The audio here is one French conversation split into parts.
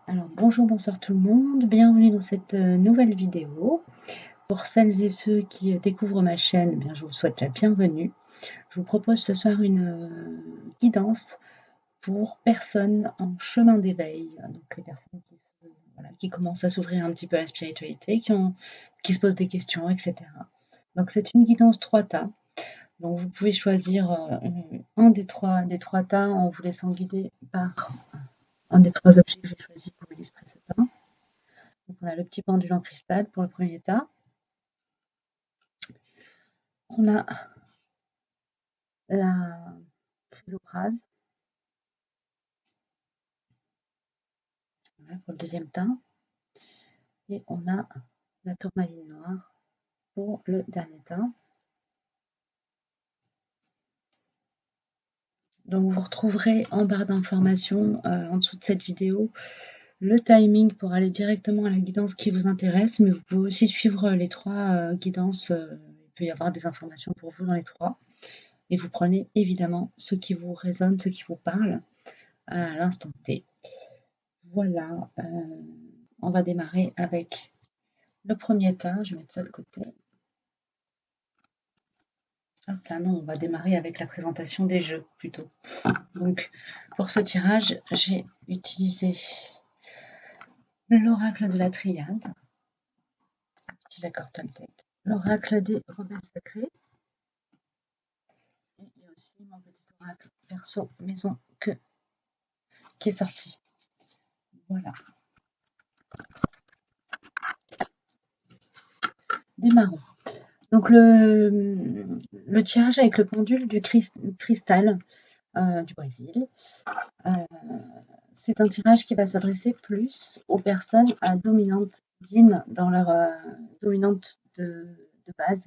Alors bonjour, bonsoir tout le monde, bienvenue dans cette nouvelle vidéo. Pour celles et ceux qui découvrent ma chaîne, eh bien, je vous souhaite la bienvenue. Je vous propose ce soir une guidance pour personnes en chemin d'éveil, donc les personnes voilà, qui commencent à s'ouvrir un petit peu à la spiritualité, qui se posent des questions, etc. Donc c'est une guidance 3 tas. Donc vous pouvez choisir un des trois tas en vous laissant guider par un des trois objets que j'ai choisi pour illustrer ce tas. Donc on a le petit pendule en cristal pour le premier tas. On a la chrysoprase, voilà, pour le deuxième tas. Et on a la tourmaline noire pour le dernier tas. Donc vous retrouverez en barre d'informations en dessous de cette vidéo le timing pour aller directement à la guidance qui vous intéresse, mais vous pouvez aussi suivre les trois guidances. Il peut y avoir des informations pour vous dans les trois. Et vous prenez évidemment ce qui vous résonne, ce qui vous parle à l'instant T. Voilà, on va démarrer avec le premier tas. Je vais mettre ça de côté. Hop là, non, on va démarrer avec la présentation des jeux plutôt. Donc, pour ce tirage, j'ai utilisé l'oracle de la triade, petit accord Toltec, l'oracle des rebelles sacrés, et il y a aussi mon petit oracle perso maison qui est sorti. Voilà. Démarrons. Donc, le tirage avec le pendule du cristal du Brésil. Euh, c'est un tirage qui va s'adresser plus aux personnes à dominante yin dans leur dominante de base.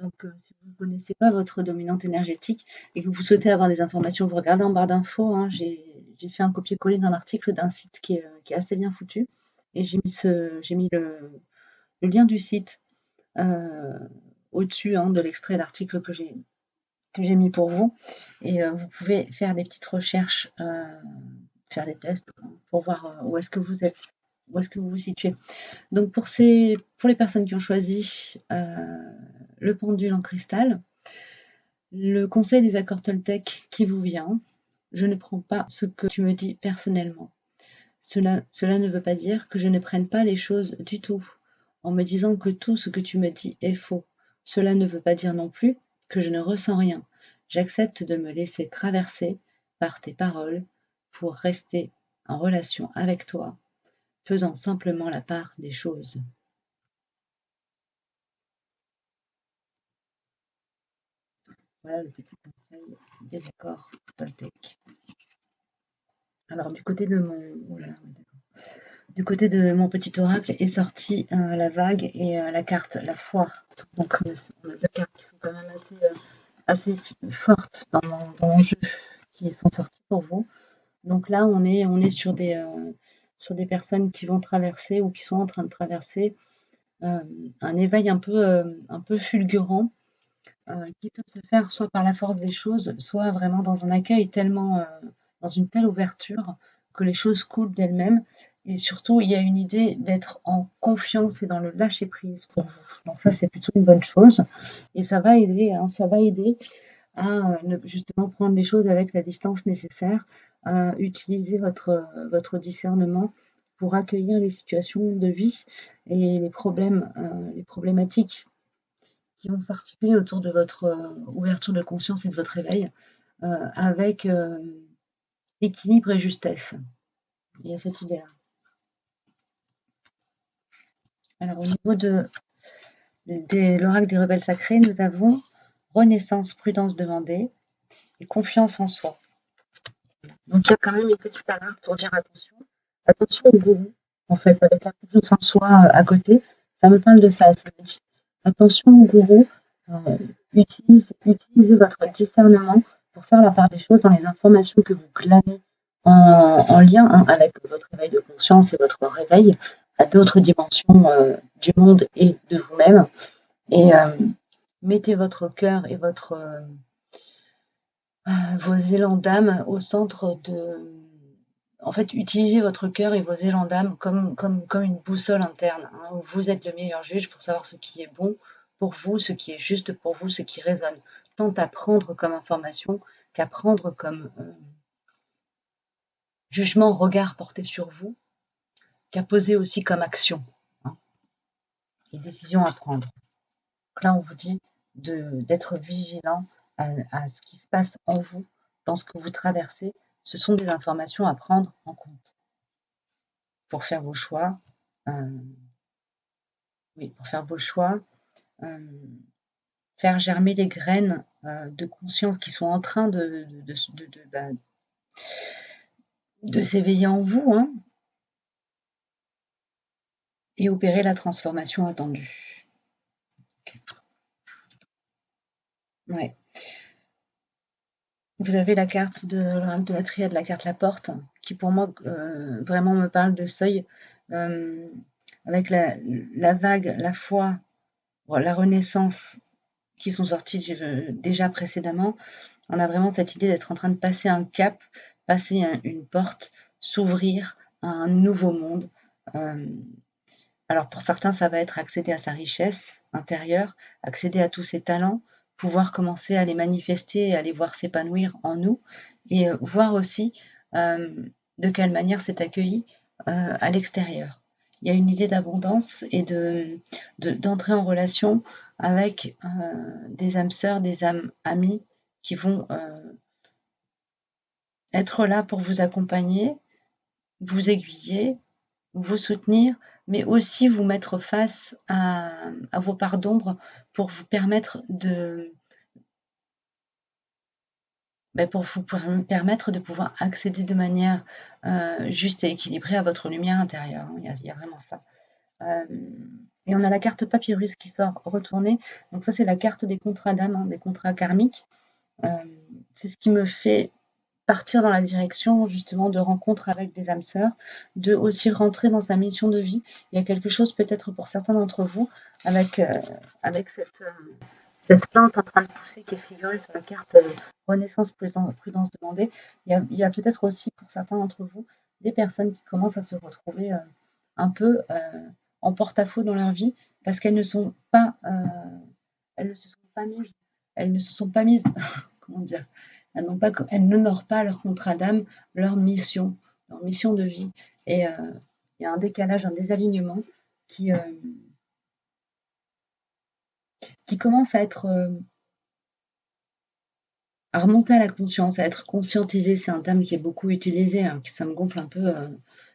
Donc, si vous ne connaissez pas votre dominante énergétique et que vous souhaitez avoir des informations, vous regardez en barre d'infos. Hein, j'ai fait un copier-coller d'un article d'un site qui est assez bien foutu. Et j'ai mis le lien du site au-dessus de l'extrait d'article que j'ai mis pour vous. Et vous pouvez faire des petites recherches, faire des tests pour voir où est-ce que vous êtes, où est-ce que vous vous situez. Donc pour les personnes qui ont choisi le pendule en cristal, le conseil des accords Toltec qui vous vient, je ne prends pas ce que tu me dis personnellement. Cela ne veut pas dire que je ne prenne pas les choses du tout, en me disant que tout ce que tu me dis est faux. Cela ne veut pas dire non plus que je ne ressens rien. J'accepte de me laisser traverser par tes paroles pour rester en relation avec toi, faisant simplement la part des choses. Voilà le petit conseil des accords Toltec. Alors du côté de mon petit oracle est sortie la vague et la carte la foi. Donc on a deux cartes qui sont quand même assez fortes dans mon jeu qui sont sorties pour vous. Donc là on est sur des personnes qui vont traverser ou qui sont en train de traverser un éveil un peu fulgurant qui peut se faire soit par la force des choses, soit vraiment dans un accueil tellement, dans une telle ouverture que les choses coulent d'elles-mêmes. Et surtout, il y a une idée d'être en confiance et dans le lâcher prise pour vous. Donc ça, c'est plutôt une bonne chose. Et ça va aider, hein, ça va aider à justement prendre les choses avec la distance nécessaire, à utiliser votre discernement pour accueillir les situations de vie et les problèmes, les problématiques qui vont s'articuler autour de votre ouverture de conscience et de votre éveil avec équilibre et justesse. Il y a cette idée-là. Alors, au niveau de l'oracle des rebelles sacrés, nous avons renaissance, prudence demandée et confiance en soi. Donc, il y a quand même une petite alerte pour dire attention. Attention au gourou, en fait, avec la confiance en soi à côté. Ça me parle de ça. Ça me dit attention au gourou, euh, utilisez votre discernement pour faire la part des choses dans les informations que vous glanez en lien avec votre éveil de conscience et votre réveil à d'autres dimensions du monde et de vous-même. Et mettez votre cœur et vos élans d'âme au centre en fait, utilisez votre cœur et vos élans d'âme comme une boussole interne, hein. Vous êtes le meilleur juge pour savoir ce qui est bon pour vous, ce qui est juste pour vous, ce qui résonne. Tant à prendre comme information qu'à prendre comme jugement, regard porté sur vous, qu'à poser aussi comme action, hein, et décision à prendre. Donc là, on vous dit d'être vigilant à ce qui se passe en vous, dans ce que vous traversez. Ce sont des informations à prendre en compte pour faire vos choix. Oui, pour faire vos choix, faire germer les graines de conscience qui sont en train de s'éveiller en vous, hein, et opérer la transformation attendue. Okay. Ouais. Vous avez la carte de la triade, la carte La Porte, qui pour moi vraiment me parle de seuil, avec la vague, la foi, la renaissance qui sont sortis déjà précédemment. On a vraiment cette idée d'être en train de passer un cap, passer une porte, s'ouvrir à un nouveau monde. Alors pour certains, ça va être accéder à sa richesse intérieure, accéder à tous ses talents, pouvoir commencer à les manifester et à les voir s'épanouir en nous, et voir aussi de quelle manière c'est accueilli à l'extérieur. Il y a une idée d'abondance et d'entrer en relation avec des âmes sœurs, des âmes amies qui vont être là pour vous accompagner, vous aiguiller, vous soutenir, mais aussi vous mettre face à vos parts d'ombre pour vous permettre de pouvoir accéder de manière juste et équilibrée à votre lumière intérieure. Il y a vraiment ça. Et on a la carte papyrus qui sort retournée. Donc ça, c'est la carte des contrats d'âme, hein, des contrats karmiques. C'est ce qui me fait partir dans la direction justement de rencontres avec des âmes sœurs, de aussi rentrer dans sa mission de vie. Il y a quelque chose peut-être pour certains d'entre vous avec cette plante en train de pousser qui est figurée sur la carte Renaissance, Prudence demandée. Il y a peut-être aussi pour certains d'entre vous des personnes qui commencent à se retrouver un peu en porte-à-faux dans leur vie parce qu'elles ne sont pas, elles ne se sont pas mises, elles ne se sont pas mises, comment dire, elles n'honorent pas leur contrat d'âme, leur mission de vie. Et il y a un décalage, un désalignement qui, qui commence à être à remonter à la conscience, à être conscientisé. C'est un terme qui est beaucoup utilisé, hein, ça me gonfle un peu,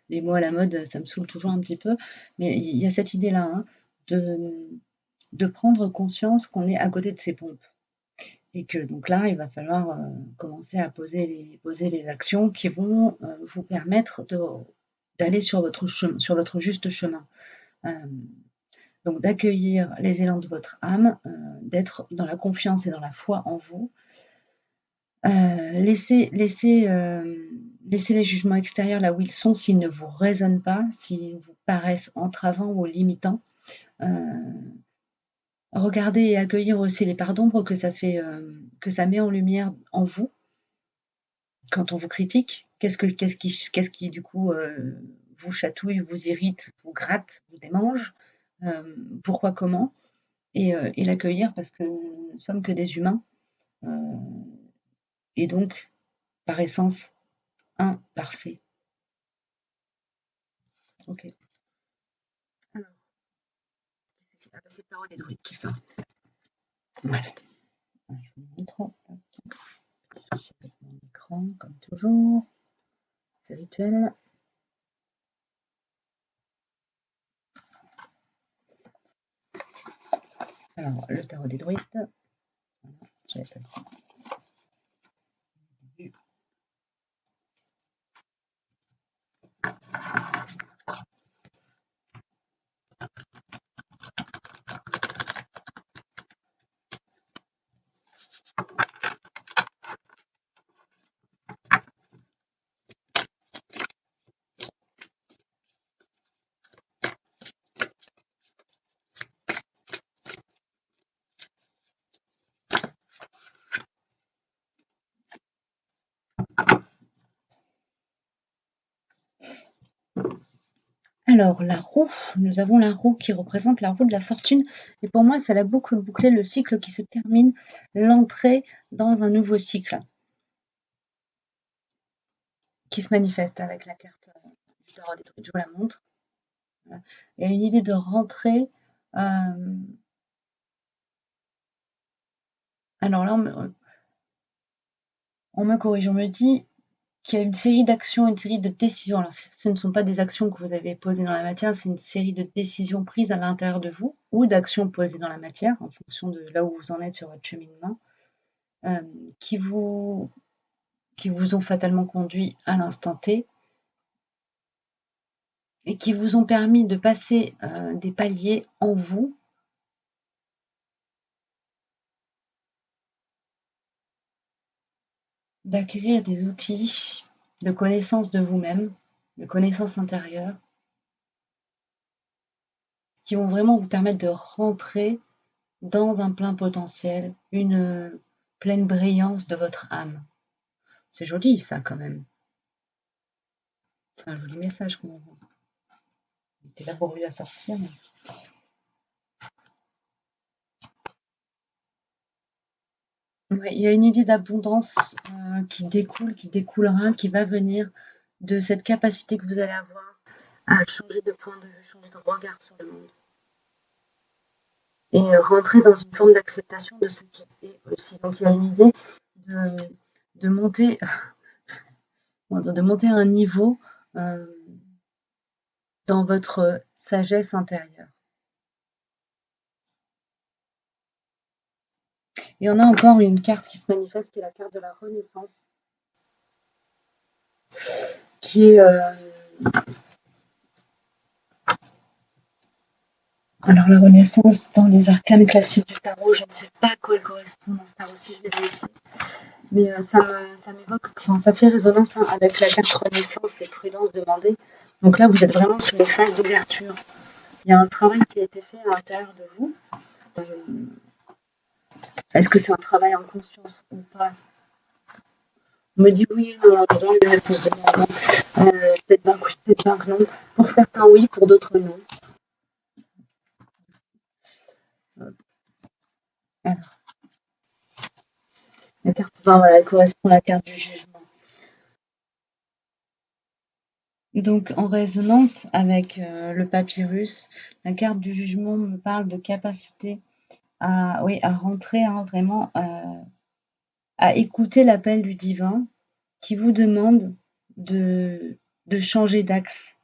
les mots à la mode, ça me saoule toujours un petit peu, mais il y a cette idée-là, hein, de prendre conscience qu'on est à côté de ses pompes. Et que donc là, il va falloir commencer à poser les actions qui vont vous permettre d'aller sur votre juste chemin. Donc d'accueillir les élans de votre âme, d'être dans la confiance et dans la foi en vous. Laissez les jugements extérieurs là où ils sont s'ils ne vous résonnent pas, s'ils vous paraissent entravants ou limitants. Regardez et accueillir aussi les parts d'ombre que ça met en lumière en vous quand on vous critique. Qu'est-ce qui du coup vous chatouille, vous irrite, vous gratte, vous démange, pourquoi, comment, et l'accueillir parce que nous ne sommes que des humains, et donc par essence imparfaits. Ok. Alors, c'est le tarot des druides qui sort. Voilà. Je vous montre. Tac. Avec mon écran, comme toujours. C'est rituel. Alors, le tarot des druides. Voilà, j'avais pas vu. Alors, la roue, nous avons la roue qui représente la roue de la fortune. Et pour moi, c'est la boucle bouclée, le cycle qui se termine, l'entrée dans un nouveau cycle qui se manifeste avec la carte du tarot des trucs. Je vous la montre. Voilà. Il y a une idée de rentrée. Alors là, on me corrige, on me dit qu'il y a une série d'actions, une série de décisions. Alors, ce ne sont pas des actions que vous avez posées dans la matière, c'est une série de décisions prises à l'intérieur de vous ou d'actions posées dans la matière en fonction de là où vous en êtes sur votre cheminement, euh, qui vous, qui vous ont fatalement conduit à l'instant T et qui vous ont permis de passer des paliers en vous, d'acquérir des outils de connaissance de vous-même, de connaissance intérieure, qui vont vraiment vous permettre de rentrer dans un plein potentiel, une pleine brillance de votre âme. C'est joli ça quand même. C'est un joli message qu'on envoie. Il était laborieux à sortir. Mais... Ouais, il y a une idée d'abondance qui découle, qui découlera, qui va venir de cette capacité que vous allez avoir à changer de point de vue, changer de regard sur le monde. Et rentrer dans une forme d'acceptation de ce qui est aussi. Donc il y a une idée de, de monter, de monter à un niveau dans votre sagesse intérieure. Et on a encore une carte qui se manifeste, qui est la carte de la Renaissance, qui est... alors la Renaissance, dans les arcanes classiques du tarot, je ne sais pas à quoi elle correspond dans ce tarot, si je vais vérifier. Mais ça m'évoque, enfin, ça fait résonance avec la carte Renaissance et Prudence demandée. Donc là, vous êtes vraiment sur les phases d'ouverture. Il y a un travail qui a été fait à l'intérieur de vous. Euh, Est-ce que c'est un travail en conscience ou pas? On me dit oui, non, dans les réponses de moi. Peut-être bien que oui, peut-être bien que non. Pour certains, oui, pour d'autres, non. Alors, la carte 20, voilà, elle correspond à la carte du jugement. Donc, en résonance avec le papyrus, la carte du jugement me parle de capacité à, oui, à rentrer vraiment, à écouter l'appel du divin qui vous demande de, de changer d'axe,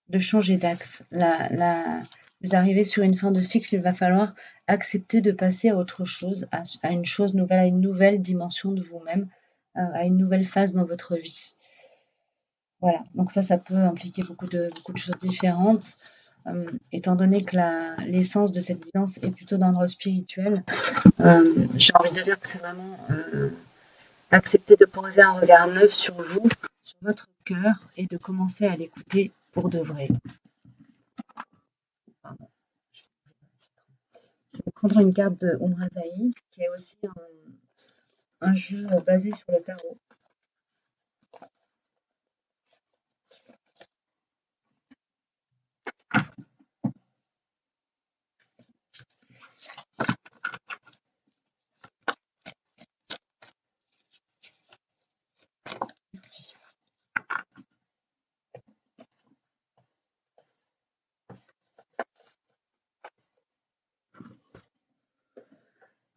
de changer d'axe. Vous arrivez sur une fin de cycle, il va falloir accepter de passer à autre chose, à une chose nouvelle, à une nouvelle dimension de vous-même, à une nouvelle phase dans votre vie. Voilà, donc ça peut impliquer beaucoup de choses différentes. Étant donné que l'essence de cette guidance est plutôt d'ordre spirituel, j'ai envie de dire que c'est vraiment accepter de poser un regard neuf sur vous, sur votre cœur et de commencer à l'écouter pour de vrai. Pardon. Je vais prendre une carte de Umrazaï, qui est aussi un jeu basé sur le tarot. Merci.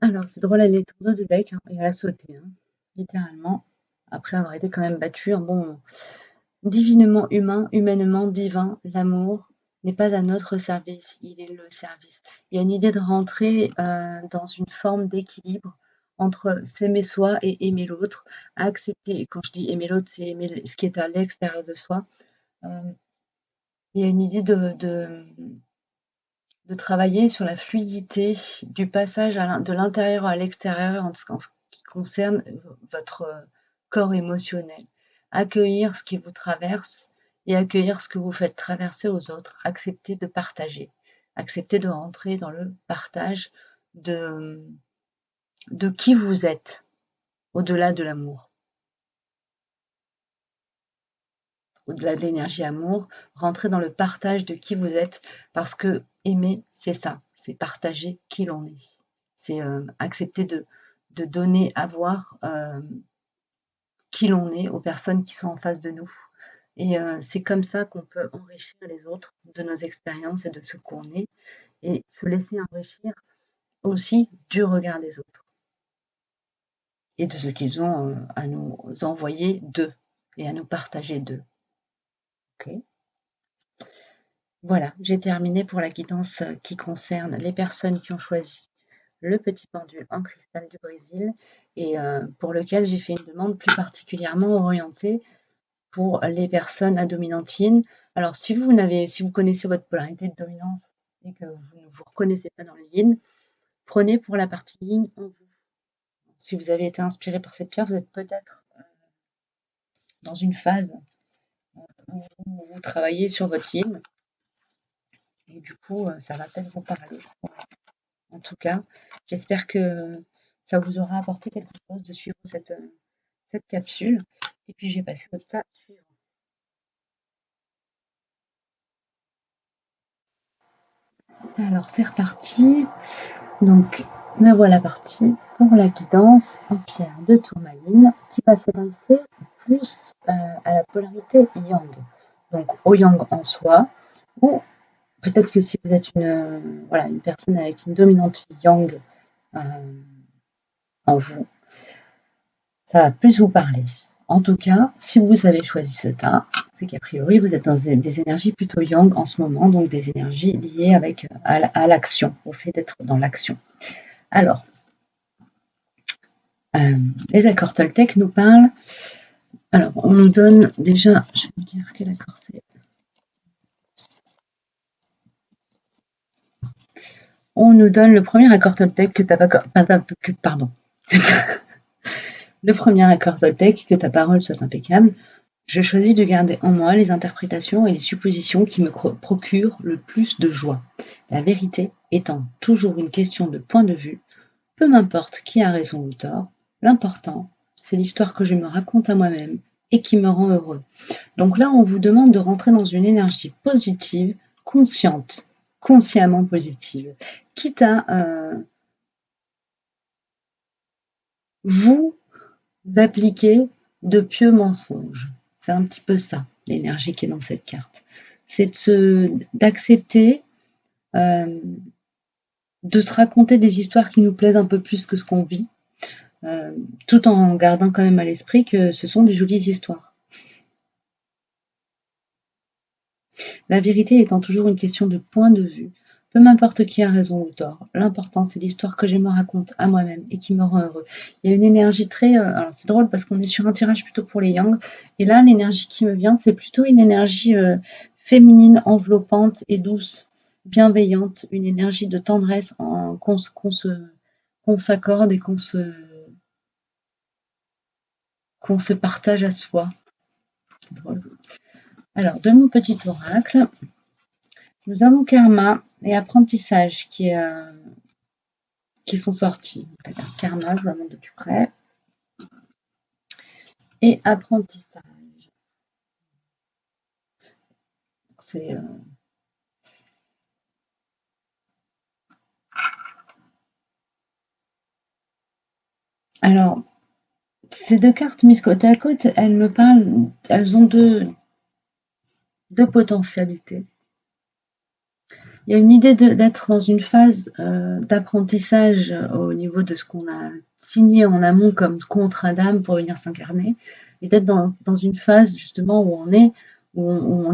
Alors, c'est drôle, elle est tournée de deck, hein, et elle a sauté, hein, littéralement, après avoir été quand même battue. Bon, divinement humain, humainement divin, l'amour n'est pas à notre service, il est le service. Il y a une idée de rentrer dans une forme d'équilibre entre s'aimer soi et aimer l'autre, accepter, quand je dis aimer l'autre, c'est aimer ce qui est à l'extérieur de soi. Euh, il y a une idée de travailler sur la fluidité du passage de l'intérieur à l'extérieur en ce qui concerne votre corps émotionnel. Accueillir ce qui vous traverse et accueillir ce que vous faites traverser aux autres. Accepter de partager. Accepter de rentrer dans le partage de, de qui vous êtes au-delà de l'amour. au-delà de l'énergie amour, rentrez dans le partage de qui vous êtes, parce que aimer, c'est ça, c'est partager qui l'on est. C'est accepter de donner à voir qui l'on est aux personnes qui sont en face de nous. Et c'est comme ça qu'on peut enrichir les autres de nos expériences et de ce qu'on est, et se laisser enrichir aussi du regard des autres et de ce qu'ils ont à nous envoyer d'eux et à nous partager d'eux. Ok. Voilà, j'ai terminé pour la guidance qui concerne les personnes qui ont choisi le petit pendule en cristal du Brésil et pour lequel j'ai fait une demande plus particulièrement orientée pour les personnes à dominantine. Alors, si vous connaissez votre polarité de dominance et que vous ne vous reconnaissez pas dans le yin, prenez pour la partie yin en vous. Si vous avez été inspiré par cette pierre, vous êtes peut-être dans une phase où vous travaillez sur votre yin et du coup, ça va peut-être vous parler. En tout cas, j'espère que ça vous aura apporté quelque chose de suivre cette capsule. Et puis, j'ai passé au tas suivant. Alors, c'est reparti. Donc, me voilà partie pour la guidance en pierre de tourmaline qui va s'adresser plus à la polarité yang. Donc, au yang en soi, ou peut-être que si vous êtes une personne avec une dominante yang en vous, ça va plus vous parler. En tout cas, si vous avez choisi ce tas, c'est qu'a priori, vous êtes dans des énergies plutôt yang en ce moment, donc des énergies liées à l'action, au fait d'être dans l'action. Alors, les accords Toltec nous parlent. Alors, on nous donne déjà, je vais vous dire quel accord c'est. On nous donne le premier accord Toltec que le premier accord Toltec, que ta parole soit impeccable. Je choisis de garder en moi les interprétations et les suppositions qui me procurent le plus de joie. La vérité étant toujours une question de point de vue, peu m'importe qui a raison ou tort, l'important, c'est l'histoire que je me raconte à moi-même et qui me rend heureux. Donc là, on vous demande de rentrer dans une énergie positive, consciente, consciemment positive, quitte à vous appliquer de pieux mensonges. C'est un petit peu ça, l'énergie qui est dans cette carte. C'est d'accepter de se raconter des histoires qui nous plaisent un peu plus que ce qu'on vit, tout en gardant quand même à l'esprit que ce sont des jolies histoires. La vérité étant toujours une question de point de vue, peu m'importe qui a raison ou tort, l'important c'est l'histoire que je me raconte à moi-même et qui me rend heureux. Il y a une énergie très... alors c'est drôle parce qu'on est sur un tirage plutôt pour les yang, et là l'énergie qui me vient c'est plutôt une énergie féminine, enveloppante et douce, bienveillante, une énergie de tendresse qu'on s'accorde et qu'on se partage à soi. C'est drôle. Alors, de mon petit oracle, nous avons karma et apprentissage qui sont sortis. Alors, karma, je vous la montre de plus près. Et apprentissage. C'est alors, ces deux cartes mises côte à côte, elles me parlent, elles ont deux potentialités. Il y a une idée d'être dans une phase d'apprentissage au niveau de ce qu'on a signé en amont comme contrat d'âme pour venir s'incarner, et d'être dans une phase justement où on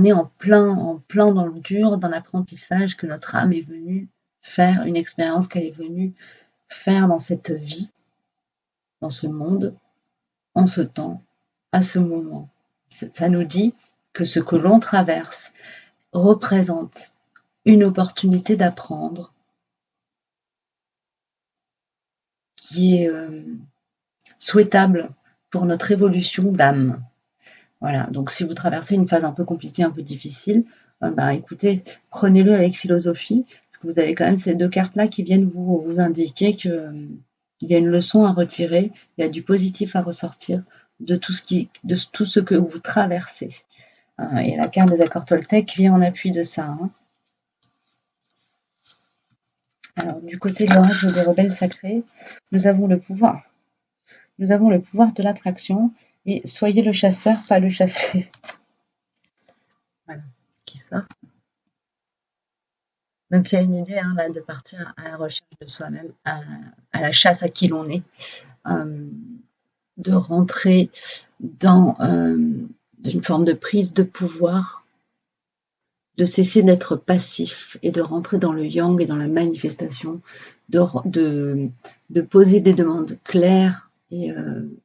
est en plein dans le dur, dans l'apprentissage que notre âme est venue faire, une expérience qu'elle est venue faire dans cette vie, dans ce monde, en ce temps, à ce moment. Ça nous dit que ce que l'on traverse représente une opportunité d'apprendre qui est souhaitable pour notre évolution d'âme. Voilà, donc si vous traversez une phase un peu compliquée, un peu difficile, écoutez, prenez-le avec philosophie, parce que vous avez quand même ces deux cartes-là qui viennent vous indiquer qu'il y a une leçon à retirer, il y a du positif à ressortir de tout ce que vous traversez. Et la carte des accords Toltec vient en appui de ça. Hein. Alors, du côté de l'oracle des rebelles sacrés, nous avons le pouvoir. Nous avons le pouvoir de l'attraction et soyez le chasseur, pas le chassé. Voilà, qui sort. Donc il y a une idée là de partir à la recherche de soi-même, à la chasse à qui l'on est, de rentrer dans une forme de prise de pouvoir, de cesser d'être passif et de rentrer dans le yang et dans la manifestation, de poser des demandes claires et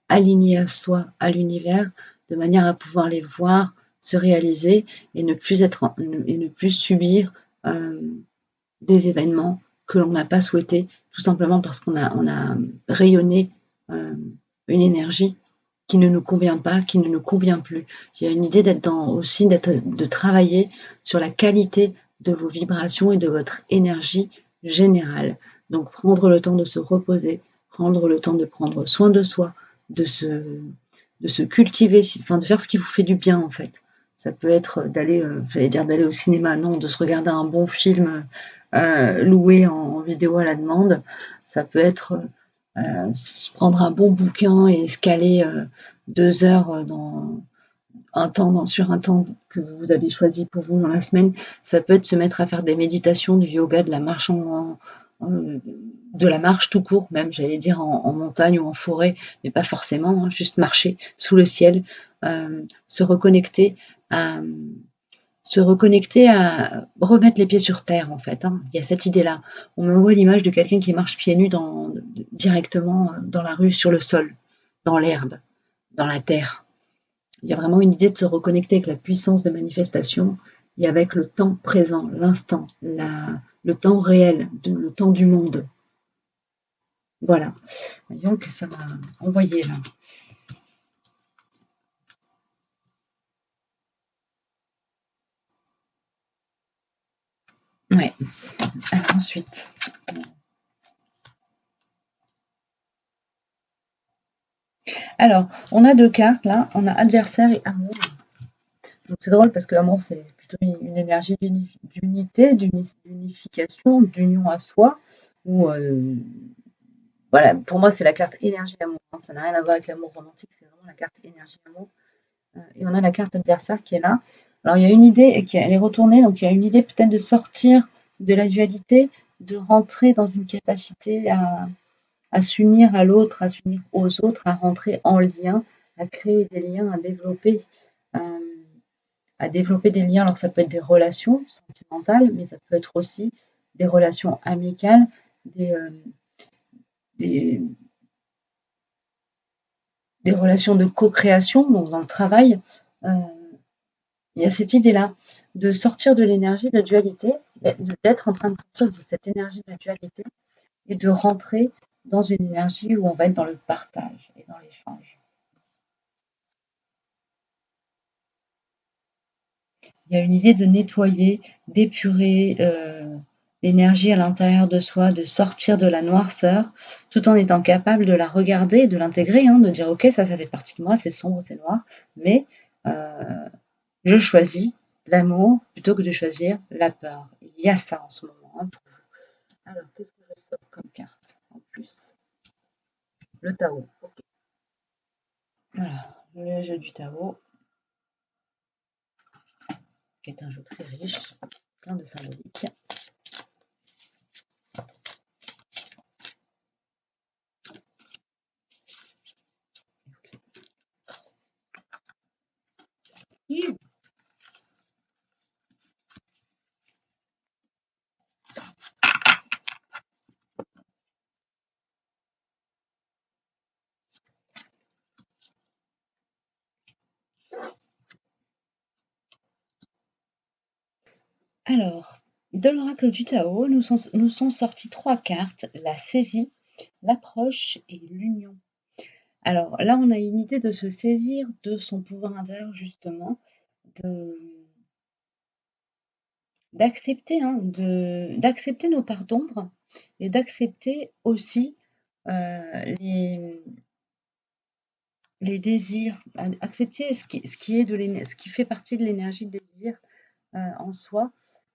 alignées à soi, à l'univers, de manière à pouvoir les voir se réaliser et ne plus subir des événements que l'on n'a pas souhaités, tout simplement parce qu'on a rayonné une énergie qui ne nous convient pas, qui ne nous convient plus. Il y a une idée de travailler sur la qualité de vos vibrations et de votre énergie générale. Donc prendre le temps de se reposer, prendre le temps de prendre soin de soi, de se cultiver, enfin de faire ce qui vous fait du bien en fait. Ça peut être d'aller, j'allais dire d'aller au cinéma, non, de se regarder un bon film loué en vidéo à la demande. Ça peut être prendre un bon bouquin et se caler 2 heures sur un temps que vous avez choisi pour vous dans la semaine. Ça peut être se mettre à faire des méditations, du yoga, de la marche de la marche tout court, même j'allais dire en montagne ou en forêt, mais pas forcément, hein, juste marcher sous le ciel, se reconnecter à remettre les pieds sur terre, en fait. Hein. Il y a cette idée-là. On m'envoie l'image de quelqu'un qui marche pieds nus directement dans la rue, sur le sol, dans l'herbe, dans la terre. Il y a vraiment une idée de se reconnecter avec la puissance de manifestation et avec le temps présent, l'instant, le temps réel, le temps du monde. Voilà. Voyons que ça m'a envoyé là. Ouais. Alors, ensuite. Alors, on a 2 cartes là. On a adversaire et amour. Donc c'est drôle parce que l'amour, c'est plutôt une énergie d'unité, d'unification, d'union à soi. Ou voilà, pour moi, c'est la carte énergie amour. Hein. Ça n'a rien à voir avec l'amour romantique, c'est vraiment la carte énergie amour. Et on a la carte adversaire qui est là. Alors il y a une idée et elle est retournée, donc il y a une idée peut-être de sortir de la dualité, de rentrer dans une capacité à s'unir à l'autre, à s'unir aux autres, à rentrer en lien, à créer des liens, euh, à développer des liens. Alors ça peut être des relations sentimentales, mais ça peut être aussi des relations amicales, des, euh, des, des relations de co-création, donc dans le travail. Euh, il y a cette idée-là de sortir de l'énergie de dualité, d'être en train de sortir de cette énergie de dualité et de rentrer dans une énergie où on va être dans le partage et dans l'échange. Il y a une idée de nettoyer, d'épurer l'énergie à l'intérieur de soi, de sortir de la noirceur, tout en étant capable de la regarder, de l'intégrer, hein, de dire ok, ça fait partie de moi, c'est sombre, c'est noir, mais je choisis l'amour plutôt que de choisir la peur. Il y a ça en ce moment. Hein, pour vous. Alors, qu'est-ce que je sors comme carte en plus? Le Tao. Okay. Voilà, le jeu du Tao, qui est un jeu très riche, plein de symboliques. Alors, de l'oracle du Tao, nous sont sorties 3 cartes, la saisie, l'approche et l'union. Alors là, on a une idée de se saisir de son pouvoir intérieur, justement, d'accepter, hein, d'accepter nos parts d'ombre et d'accepter aussi les, les désirs, accepter ce qui fait partie de l'énergie de désir en soi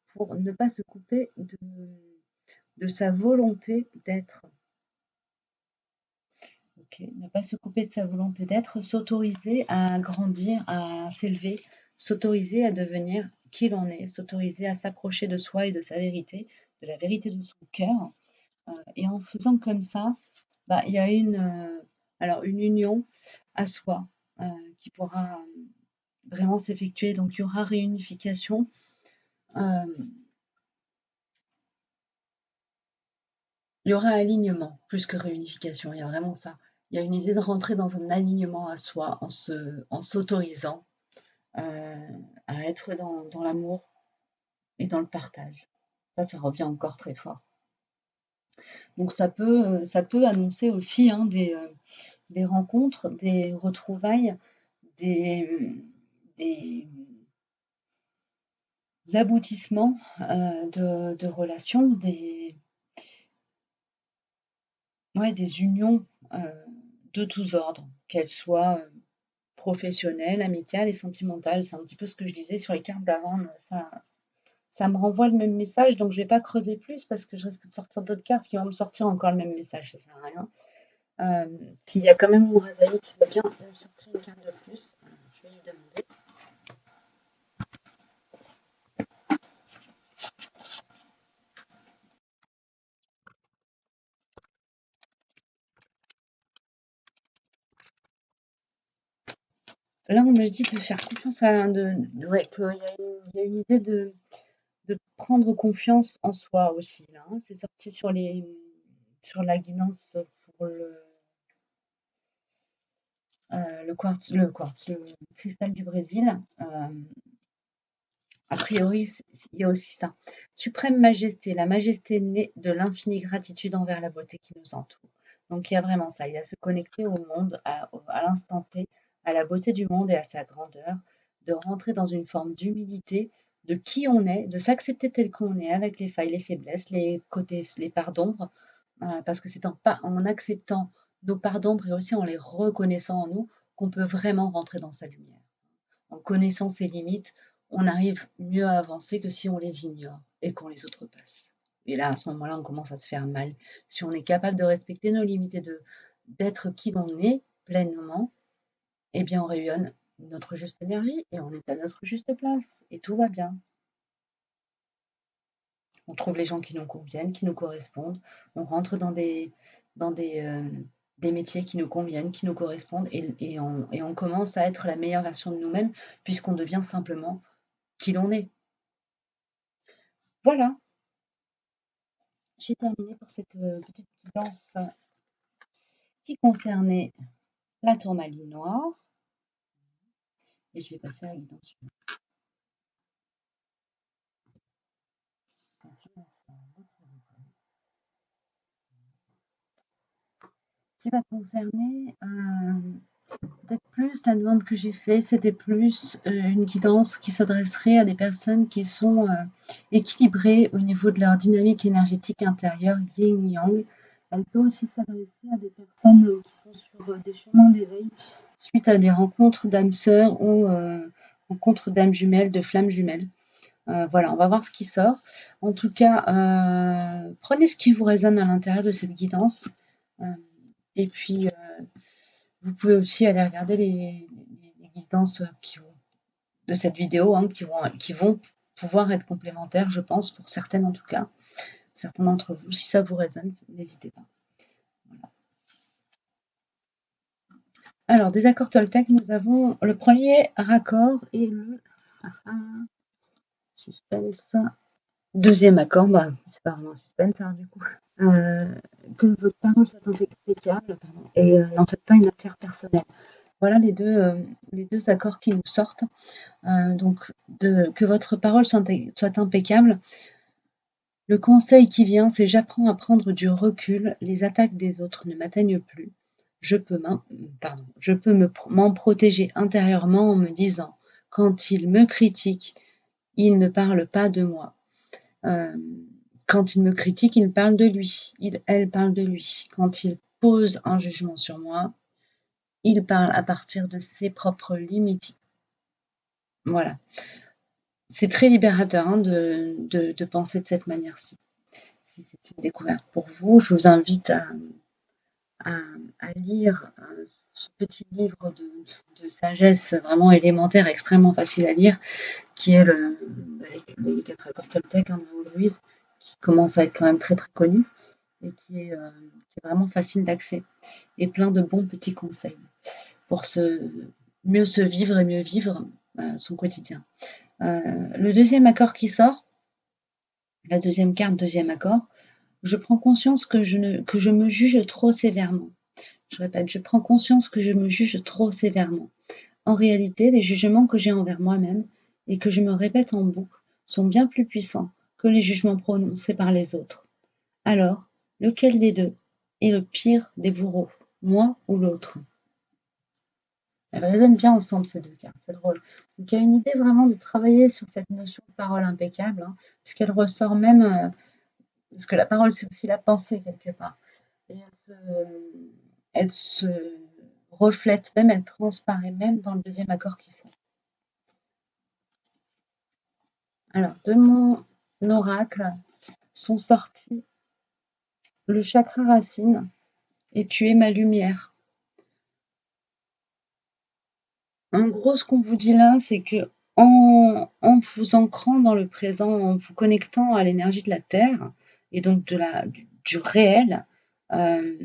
pour ne pas se couper de sa volonté d'être. Ok, ne pas se couper de sa volonté d'être, s'autoriser à grandir, à s'élever, s'autoriser à devenir qui l'on est, s'autoriser à s'approcher de soi et de sa vérité, de la vérité de son cœur. Et en faisant comme ça, bah, il y a une union à soi qui pourra vraiment s'effectuer. Donc il y aura réunification. euh, il y aura alignement plus que réunification. Il y a vraiment ça. Il y a une idée de rentrer dans un alignement à soi en s'autorisant euh, à être dans l'amour et dans le partage. Ça revient encore très fort. Donc ça peut annoncer aussi hein, des rencontres, des retrouvailles, des, des aboutissements de relations, ouais, des unions de tous ordres, qu'elles soient professionnelles, amicales et sentimentales. C'est un petit peu ce que je disais sur les cartes d'avant. Ça me renvoie le même message, donc je vais pas creuser plus parce que je risque de sortir d'autres cartes qui vont me sortir encore le même message, ça sert à rien. S'il y a quand même Mourazaï qui veut bien me sortir une carte de plus, je vais lui demander. Là, on me dit de faire confiance ouais, qu'il y a une idée de prendre confiance en soi aussi. Là, hein. C'est sorti sur la guidance pour le cristal du Brésil. A priori, il y a aussi ça. Suprême majesté, la majesté née de l'infinie gratitude envers la beauté qui nous entoure. Donc il y a vraiment ça, il y a se connecter au monde, à l'instant T, à la beauté du monde et à sa grandeur, de rentrer dans une forme d'humilité de qui on est, de s'accepter tel qu'on est, avec les failles, les faiblesses, les côtés, les parts d'ombre, parce que c'est en acceptant nos parts d'ombre et aussi en les reconnaissant en nous qu'on peut vraiment rentrer dans sa lumière. En connaissant ses limites, on arrive mieux à avancer que si on les ignore et qu'on les outrepasse. Et là, à ce moment-là, on commence à se faire mal. Si on est capable de respecter nos limites et d'être qui l'on est pleinement, eh bien, on rayonne notre juste énergie et on est à notre juste place et tout va bien. On trouve les gens qui nous conviennent, qui nous correspondent. On rentre dans des métiers qui nous conviennent, qui nous correspondent et on commence à être la meilleure version de nous-mêmes puisqu'on devient simplement qui l'on est. Voilà, j'ai terminé pour cette petite guidance qui concernait la tourmaline noire. Et je vais passer à la guidance suivante. Qui va concerner peut-être plus la demande que j'ai faite, c'était plus une guidance qui s'adresserait à des personnes qui sont équilibrées au niveau de leur dynamique énergétique intérieure, yin-yang. Elle peut aussi s'adresser à des personnes qui sont sur des chemins d'éveil suite à des rencontres d'âmes sœurs ou rencontres d'âmes jumelles, de flammes jumelles. Voilà, on va voir ce qui sort. En tout cas, prenez ce qui vous résonne à l'intérieur de cette guidance. Euh, et puis, vous pouvez aussi aller regarder les guidances de cette vidéo hein, qui vont pouvoir être complémentaires, je pense, pour certaines en tout cas, certains d'entre vous. Si ça vous résonne, n'hésitez pas. Voilà. Alors, des accords Toltec, nous avons le premier raccord et le suspense. Deuxième accord, bah, c'est pas vraiment un suspense hein, du coup. Que votre parole soit impeccable et n'en faites pas une affaire personnelle. Voilà les deux accords qui nous sortent. Donc, que votre parole soit impeccable. Le conseil qui vient, c'est j'apprends à prendre du recul. Les attaques des autres ne m'atteignent plus. Je peux m'en protéger intérieurement en me disant, quand il me critique, il ne parle pas de moi. Quand il me critique, il parle de lui. Elle parle de lui. Quand il pose un jugement sur moi, il parle à partir de ses propres limites. Voilà. C'est très libérateur hein, de penser de cette manière-ci. Si c'est une découverte pour vous, je vous invite à, à lire ce petit livre de sagesse vraiment élémentaire, extrêmement facile à lire, qui est les 4 accords Toltec hein, de Louise, qui commence à être quand même très très connu et qui est vraiment facile d'accès et plein de bons petits conseils pour mieux se vivre et mieux vivre son quotidien. Le deuxième accord qui sort, la deuxième carte, deuxième accord, je prends conscience que je me juge trop sévèrement. Je répète, je prends conscience que je me juge trop sévèrement. En réalité, les jugements que j'ai envers moi-même et que je me répète en boucle sont bien plus puissants que les jugements prononcés par les autres. Alors, lequel des deux est le pire des bourreaux, moi ou l'autre? Elles résonnent bien ensemble ces deux cartes, c'est drôle. Donc il y a une idée vraiment de travailler sur cette notion de parole impeccable, hein, puisqu'elle ressort même, parce que la parole c'est aussi la pensée quelque part. Et elle se reflète même, elle transparaît même dans le deuxième accord qui sort. Alors, de mon oracle sont sortis le chakra racine et tu es ma lumière. En gros, ce qu'on vous dit là, c'est que en vous ancrant dans le présent, en vous connectant à l'énergie de la Terre et donc du réel, euh,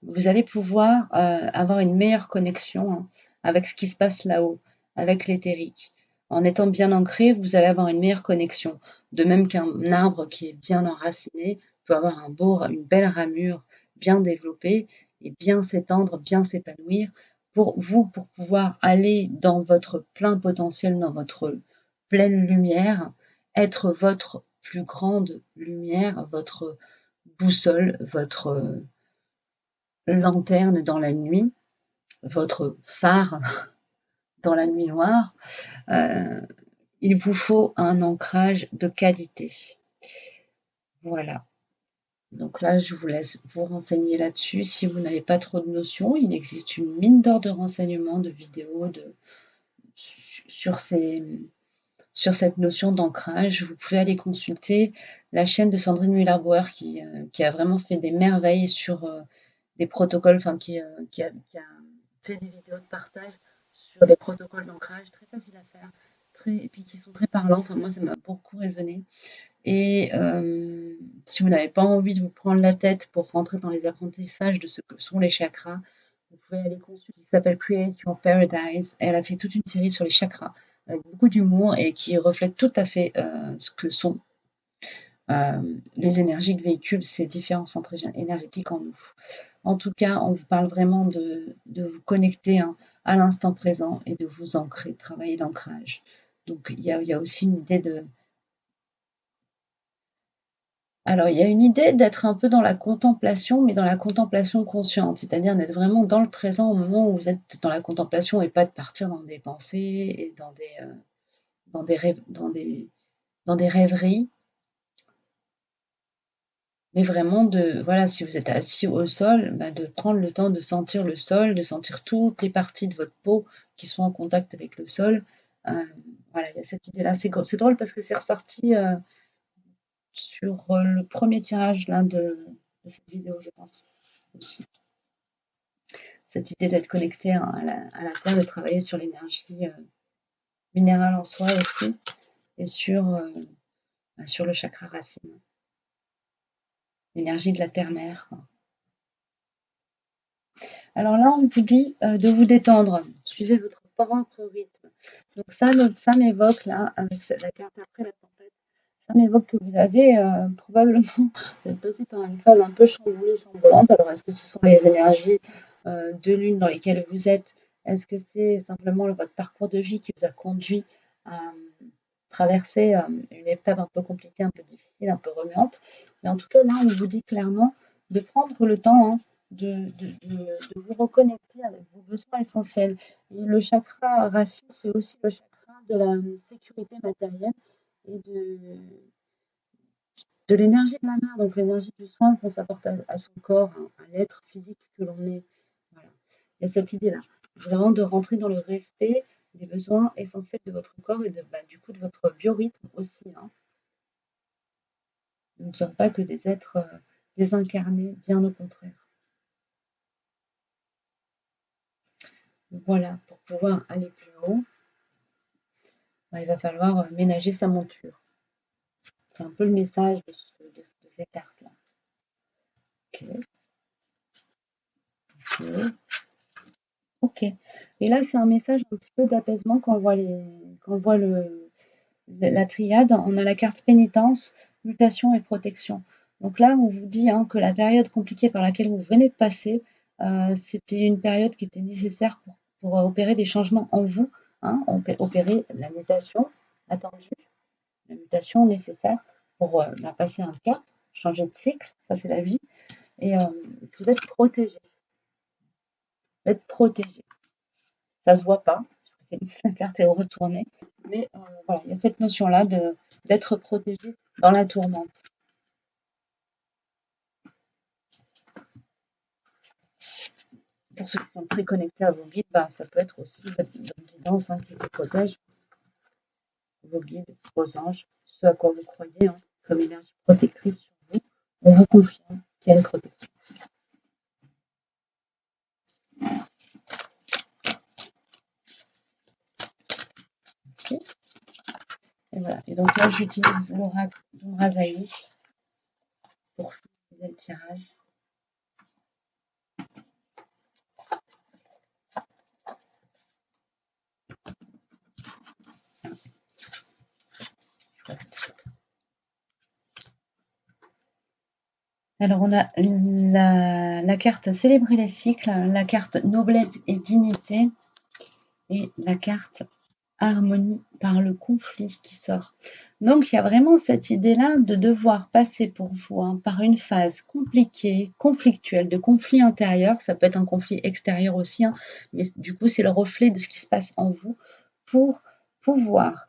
vous allez pouvoir avoir une meilleure connexion hein, avec ce qui se passe là-haut, avec l'éthérique. En étant bien ancré, vous allez avoir une meilleure connexion. De même qu'un arbre qui est bien enraciné peut avoir une belle ramure bien développée et bien s'étendre, bien s'épanouir pour vous, pour pouvoir aller dans votre plein potentiel, dans votre pleine lumière, être votre plus grande lumière, votre boussole, votre lanterne dans la nuit, votre phare dans la nuit noire, euh, il vous faut un ancrage de qualité. Voilà. Donc là, je vous laisse vous renseigner là-dessus. Si vous n'avez pas trop de notions, il existe une mine d'or de renseignements, de vidéos sur, sur cette notion d'ancrage. Vous pouvez aller consulter la chaîne de Sandrine Muller-Bauer qui a vraiment fait des merveilles sur des protocoles, enfin qui a fait des vidéos de partage sur des protocoles d'ancrage très faciles à faire, et puis qui sont très parlants. Enfin, moi, ça m'a beaucoup résonné. Et si vous n'avez pas envie de vous prendre la tête pour rentrer dans les apprentissages de ce que sont les chakras, vous pouvez aller consulter qui s'appelle Create Your Paradise. Elle a fait toute une série sur les chakras avec beaucoup d'humour et qui reflète tout à fait ce que sont les énergies que véhiculent ces différents centres énergétiques en nous. En tout cas, on vous parle vraiment de vous connecter hein, à l'instant présent et de vous ancrer, travailler l'ancrage. Donc il y a aussi une idée de... Alors, il y a une idée d'être un peu dans la contemplation, mais dans la contemplation consciente, c'est-à-dire d'être vraiment dans le présent au moment où vous êtes dans la contemplation et pas de partir dans des pensées et dans des rêveries, mais vraiment voilà, si vous êtes assis au sol, bah, de prendre le temps de sentir le sol, de sentir toutes les parties de votre peau qui sont en contact avec le sol. Euh, voilà, il y a cette idée-là. C'est drôle parce que c'est ressorti sur le premier tirage là, de cette vidéo, je pense, aussi. Cette idée d'être connecté hein, à la Terre, de travailler sur l'énergie minérale en soi aussi, et sur le chakra racine, l'énergie de la Terre-Mère. Alors là, on vous dit de vous détendre, suivez votre propre rythme. Donc ça m'évoque là, avec la carte après la tempête, ça m'évoque que vous avez probablement, vous êtes passé par une phase un peu chamboulée, chamboulante. Alors est-ce que ce sont les énergies de lune dans lesquelles vous êtes? Est-ce que c'est simplement votre parcours de vie qui vous a conduit à traverser une étape un peu compliquée, un peu difficile, un peu remuante? Mais en tout cas, là, on vous dit clairement de prendre le temps hein, de vous reconnecter avec vos besoins essentiels. Et le chakra racine, c'est aussi le chakra de la sécurité matérielle et de l'énergie de la mère, donc l'énergie du soin qu'on s'apporte à son corps, à l'être physique que l'on est. Voilà. Il y a cette idée-là, vraiment de rentrer dans le respect des besoins essentiels de votre corps et du coup de votre biorhythme aussi, hein. Nous ne sommes pas que des êtres désincarnés, bien au contraire. Voilà, pour pouvoir aller plus haut, il va falloir ménager sa monture. C'est un peu le message de ces cartes-là. Ok, ok, ok. Et là, c'est un message un petit peu d'apaisement quand on voit la triade. On a la carte pénitence, mutation et protection. Donc là, on vous dit hein, que la période compliquée par laquelle vous venez de passer, c'était une période qui était nécessaire pour opérer des changements en vous, hein, opérer la mutation attendue, la mutation nécessaire pour passer un cap, changer de cycle, ça c'est la vie, et vous êtes protégé. Vous êtes protégé. Ça se voit pas, parce que la carte est retournée, mais voilà, il y a cette notion-là d'être protégé dans la tourmente. Pour ceux qui sont très connectés à vos guides, ça peut être aussi votre guidance hein, qui vous protège, vos guides, vos anges, ce à quoi vous croyez hein, comme énergie protectrice sur vous. On vous confirme qu'il y a une protection. Merci. Et voilà. Et donc là, j'utilise l'oracle d'Umrazaï pour finaliser le tirage. Alors, on a la carte Célébrer les cycles, la carte Noblesse et dignité et la carte Harmonie par le conflit qui sort. Donc, il y a vraiment cette idée-là de devoir passer pour vous hein, par une phase compliquée, conflictuelle, de conflit intérieur. Ça peut être un conflit extérieur aussi, hein, mais du coup, c'est le reflet de ce qui se passe en vous pour pouvoir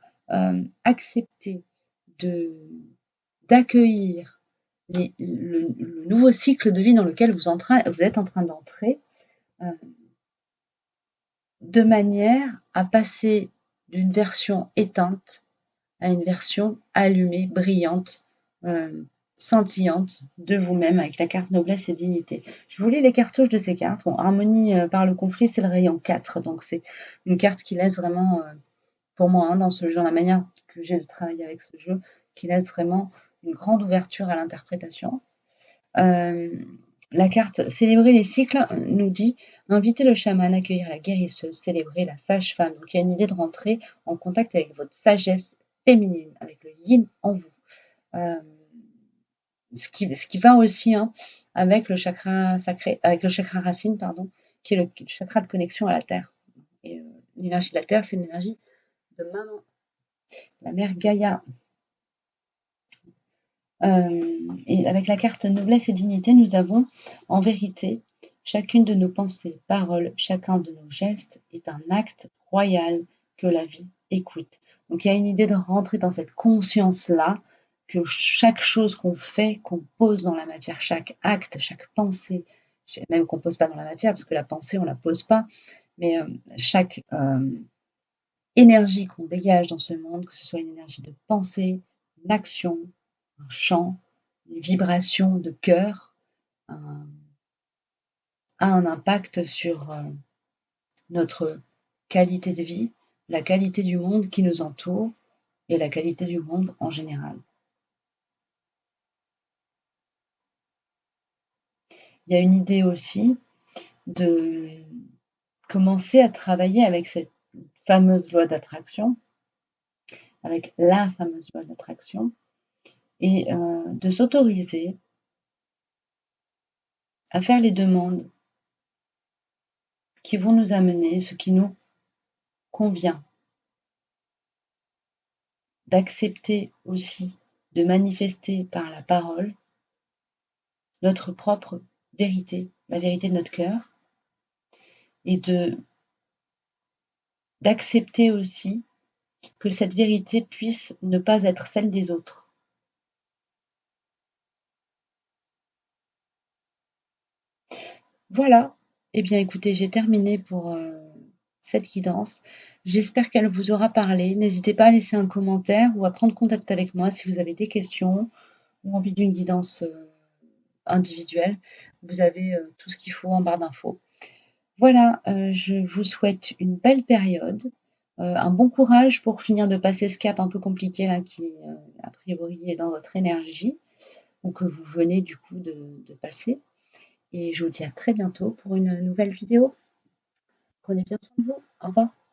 accepter d'accueillir le nouveau cycle de vie dans lequel vous êtes en train d'entrer, de manière à passer d'une version éteinte à une version allumée, brillante, scintillante de vous-même avec la carte noblesse et dignité. Je vous lis les cartouches de ces cartes. Bon, harmonie par le conflit, c'est le rayon 4, donc c'est une carte qui laisse vraiment, pour moi, hein, dans ce jeu, la manière que j'ai de travailler avec ce jeu, qui laisse vraiment une grande ouverture à l'interprétation. La carte Célébrer les cycles nous dit inviter le chaman, accueillir la guérisseuse, célébrer la sage-femme. Donc il y a une idée de rentrer en contact avec votre sagesse féminine, avec le yin en vous. Ce qui va aussi hein, avec le chakra sacré, avec le chakra racine, pardon, qui est le chakra de connexion à la terre. Et l'énergie de la terre, c'est l'énergie de maman, la mère Gaïa. Et avec la carte noblesse et dignité, nous avons en vérité chacune de nos pensées, paroles, chacun de nos gestes est un acte royal que la vie écoute. Donc il y a une idée de rentrer dans cette conscience-là, que chaque chose qu'on fait, qu'on pose dans la matière, chaque acte, chaque pensée, même qu'on ne pose pas dans la matière, parce que la pensée, on ne la pose pas, mais chaque énergie qu'on dégage dans ce monde, que ce soit une énergie de pensée, d'action, un chant, une vibration de cœur, a un impact sur notre qualité de vie, la qualité du monde qui nous entoure et la qualité du monde en général. Il y a une idée aussi de commencer à travailler avec cette fameuse loi d'attraction, avec la fameuse loi d'attraction, et de s'autoriser à faire les demandes qui vont nous amener ce qui nous convient, d'accepter aussi de manifester par la parole notre propre vérité, la vérité de notre cœur, et d'accepter aussi que cette vérité puisse ne pas être celle des autres. Voilà, Eh bien, écoutez, j'ai terminé pour cette guidance. J'espère qu'elle vous aura parlé. N'hésitez pas à laisser un commentaire ou à prendre contact avec moi si vous avez des questions ou envie d'une guidance individuelle. Vous avez tout ce qu'il faut en barre d'infos. Voilà, je vous souhaite une belle période, un bon courage pour finir de passer ce cap un peu compliqué là qui, a priori est dans votre énergie ou que vous venez du coup de passer et je vous dis à très bientôt pour une nouvelle vidéo. Prenez bien soin de vous. Au revoir.